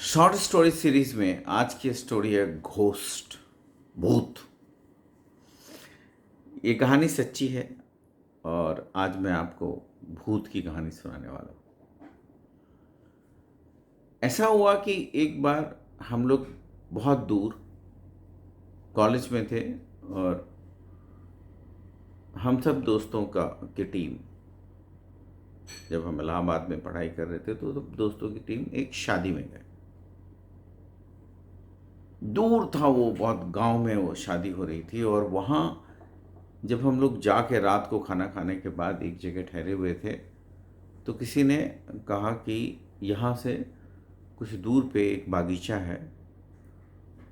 Short story series में आज की स्टोरी है घोस्ट, भूत। ये कहानी सच्ची है और आज मैं आपको भूत की कहानी सुनाने वाला हूँ। ऐसा हुआ कि एक बार हम लोग बहुत दूर कॉलेज में थे और हम सब दोस्तों की टीम, जब हम इलाहाबाद में पढ़ाई कर रहे थे तो दोस्तों की टीम एक शादी में गए। दूर था वो, बहुत गांव में वो शादी हो रही थी। और वहाँ जब हम लोग जाके रात को खाना खाने के बाद एक जगह ठहरे हुए थे तो किसी ने कहा कि यहाँ से कुछ दूर पे एक बागीचा है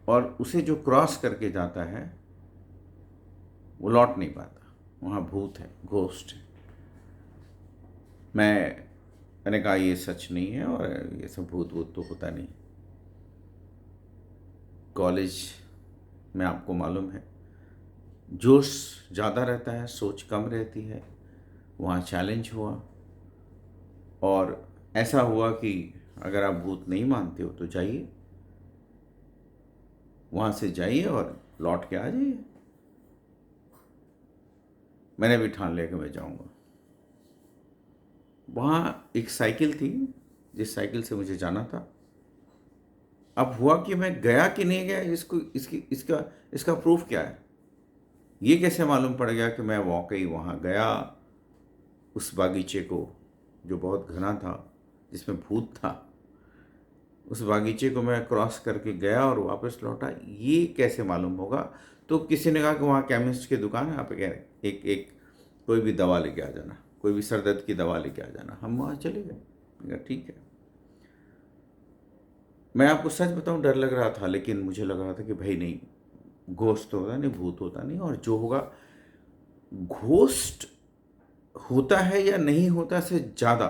और उसे जो क्रॉस करके जाता है वो लौट नहीं पाता, वहाँ भूत है, घोस्ट है। मैंने कहा ये सच नहीं है और ये सब भूत भूत तो होता नहीं। कॉलेज में आपको मालूम है जोश ज़्यादा रहता है, सोच कम रहती है। वहाँ चैलेंज हुआ और ऐसा हुआ कि अगर आप भूत नहीं मानते हो तो जाइए, वहाँ से जाइए और लौट के आ जाइए। मैंने भी ठान लिया कि मैं जाऊँगा। वहाँ एक साइकिल थी जिस साइकिल से मुझे जाना था। अब हुआ कि मैं गया कि नहीं गया, इसका प्रूफ क्या है? ये कैसे मालूम पड़ गया कि मैं वाकई वहाँ गया? उस बागीचे को जो बहुत घना था, जिसमें भूत था, उस बागीचे को मैं क्रॉस करके गया और वापस लौटा, ये कैसे मालूम होगा? तो किसी ने कहा कि वहाँ केमिस्ट की दुकान है, आप एक एक कोई भी दवा लेके आ जाना, कोई भी सर दर्द की दवा लेके आ जाना। हम वहाँ चले गए। मैंने कहा ठीक है। मैं आपको सच बताऊं, डर लग रहा था, लेकिन मुझे लग रहा था कि भाई नहीं, घोस्ट तो होता नहीं, भूत होता नहीं, और जो होगा, घोस्ट होता है या नहीं होता से ज़्यादा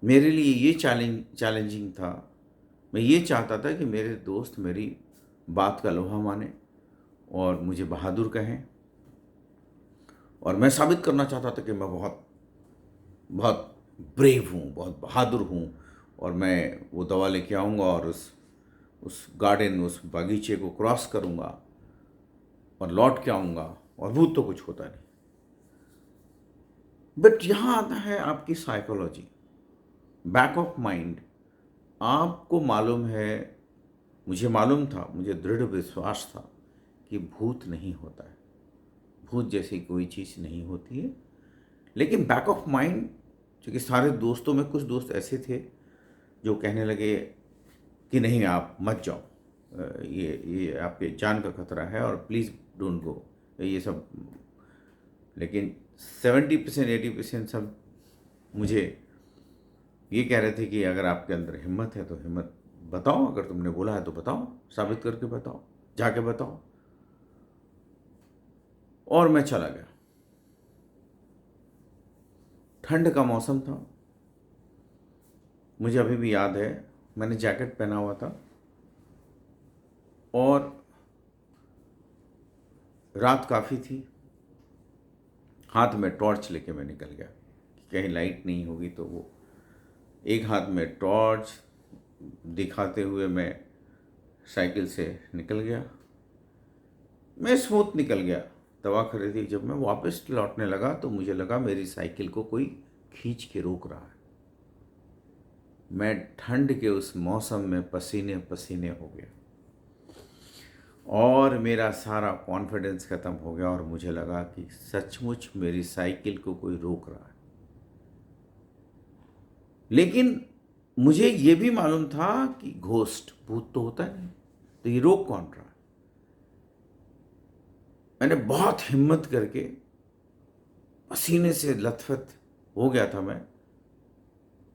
मेरे लिए ये चैलेंजिंग था। मैं ये चाहता था कि मेरे दोस्त मेरी बात का लोहा माने और मुझे बहादुर कहें, और मैं साबित करना चाहता था कि मैं बहुत बहुत ब्रेव हूँ, बहुत बहादुर हूँ, और मैं वो दवा लेके आऊँगा और उस गार्डन, उस बागीचे को क्रॉस करूँगा और लौट के आऊँगा और भूत तो कुछ होता नहीं। बट यहाँ आता है आपकी साइकोलॉजी, बैक ऑफ माइंड। आपको मालूम है, मुझे मालूम था, मुझे दृढ़ विश्वास था कि भूत नहीं होता है, भूत जैसी कोई चीज़ नहीं होती है। लेकिन बैक ऑफ माइंड, क्योंकि सारे दोस्तों में कुछ दोस्त ऐसे थे जो कहने लगे कि नहीं आप मत जाओ, ये आपके जान का खतरा है और प्लीज़ डोंट गो, ये सब। लेकिन 70% 80% सब मुझे ये कह रहे थे कि अगर आपके अंदर हिम्मत है तो हिम्मत बताओ, अगर तुमने बोला है तो बताओ, साबित करके बताओ, जाके बताओ। और मैं चला गया। ठंड का मौसम था, मुझे अभी भी याद है, मैंने जैकेट पहना हुआ था और रात काफ़ी थी। हाथ में टॉर्च लेके मैं निकल गया, कहीं लाइट नहीं होगी तो वो, एक हाथ में टॉर्च दिखाते हुए मैं साइकिल से निकल गया। मैं स्मूथ निकल गया। दवा खरीदी। जब मैं वापस लौटने लगा तो मुझे लगा मेरी साइकिल को कोई खींच के रोक रहा है। मैं ठंड के उस मौसम में पसीने पसीने हो गया और मेरा सारा कॉन्फिडेंस ख़त्म हो गया और मुझे लगा कि सचमुच मेरी साइकिल को कोई रोक रहा है। लेकिन मुझे ये भी मालूम था कि घोस्ट, भूत तो होता नहीं, तो ये रोक कौन रहा है? मैंने बहुत हिम्मत करके, पसीने से लथपथ हो गया था मैं,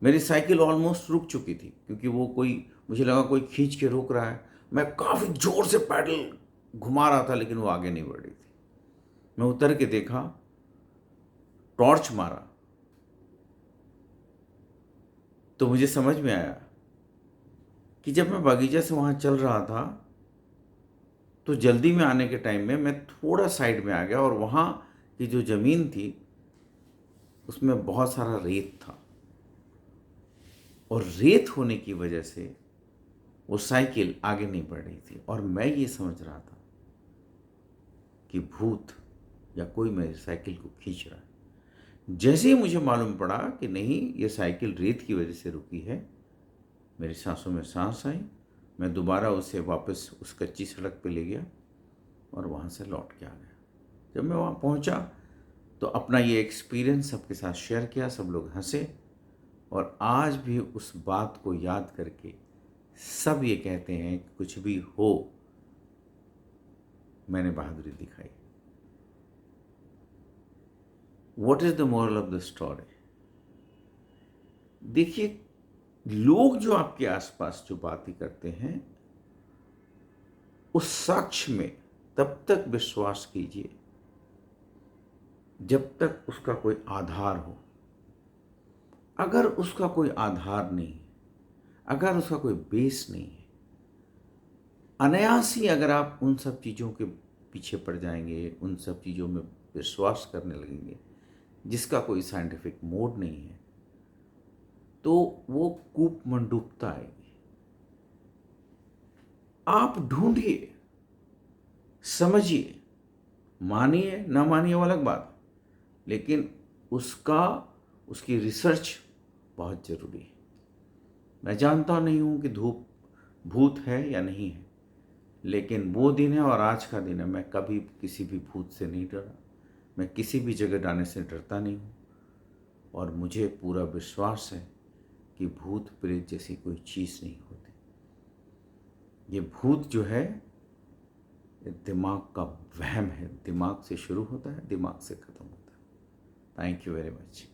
मेरी साइकिल ऑलमोस्ट रुक चुकी थी क्योंकि वो कोई, मुझे लगा कोई खींच के रोक रहा है। मैं काफ़ी ज़ोर से पैडल घुमा रहा था लेकिन वो आगे नहीं बढ़ रही थी। मैं उतर के देखा, टॉर्च मारा तो मुझे समझ में आया कि जब मैं बागीचे से वहाँ चल रहा था तो जल्दी में आने के टाइम में मैं थोड़ा साइड में आ गया और वहाँ की जो ज़मीन थी उसमें बहुत सारा रेत था। और रेत होने की वजह से वो साइकिल आगे नहीं बढ़ रही थी और मैं ये समझ रहा था कि भूत या कोई मेरी साइकिल को खींच रहा है। जैसे ही मुझे मालूम पड़ा कि नहीं, ये साइकिल रेत की वजह से रुकी है, मेरी सांसों में सांस आई। मैं दोबारा उसे वापस उस कच्ची सड़क पे ले गया और वहाँ से लौट के आ गया। जब मैं वहाँ पहुँचा तो अपना ये एक्सपीरियंस सबके साथ शेयर किया, सब लोग हंसे और आज भी उस बात को याद करके सब ये कहते हैं कि कुछ भी हो, मैंने बहादुरी दिखाई। What is the moral of the story? देखिए, लोग जो आपके आसपास जो बातें करते हैं, उस साक्ष्य में तब तक विश्वास कीजिए जब तक उसका कोई आधार हो। अगर उसका कोई आधार नहीं है, अगर उसका कोई बेस नहीं है, अनायास ही अगर आप उन सब चीज़ों के पीछे पड़ जाएंगे, उन सब चीज़ों में विश्वास करने लगेंगे जिसका कोई साइंटिफिक मोड नहीं है, तो वो कूप मंडूकता आएगी। आप ढूंढिए, समझिए, मानिए ना मानिए वो अलग बात, लेकिन उसकी रिसर्च बहुत ज़रूरी है। मैं जानता नहीं हूँ कि धूप भूत है या नहीं है, लेकिन वो दिन है और आज का दिन है। मैं कभी किसी भी भूत से नहीं डरा, मैं किसी भी जगह जाने से डरता नहीं हूँ और मुझे पूरा विश्वास है कि भूत प्रेत जैसी कोई चीज़ नहीं होती। ये भूत जो है, ये दिमाग का वहम है। दिमाग से शुरू होता है, दिमाग से ख़त्म होता है। Thank you very much.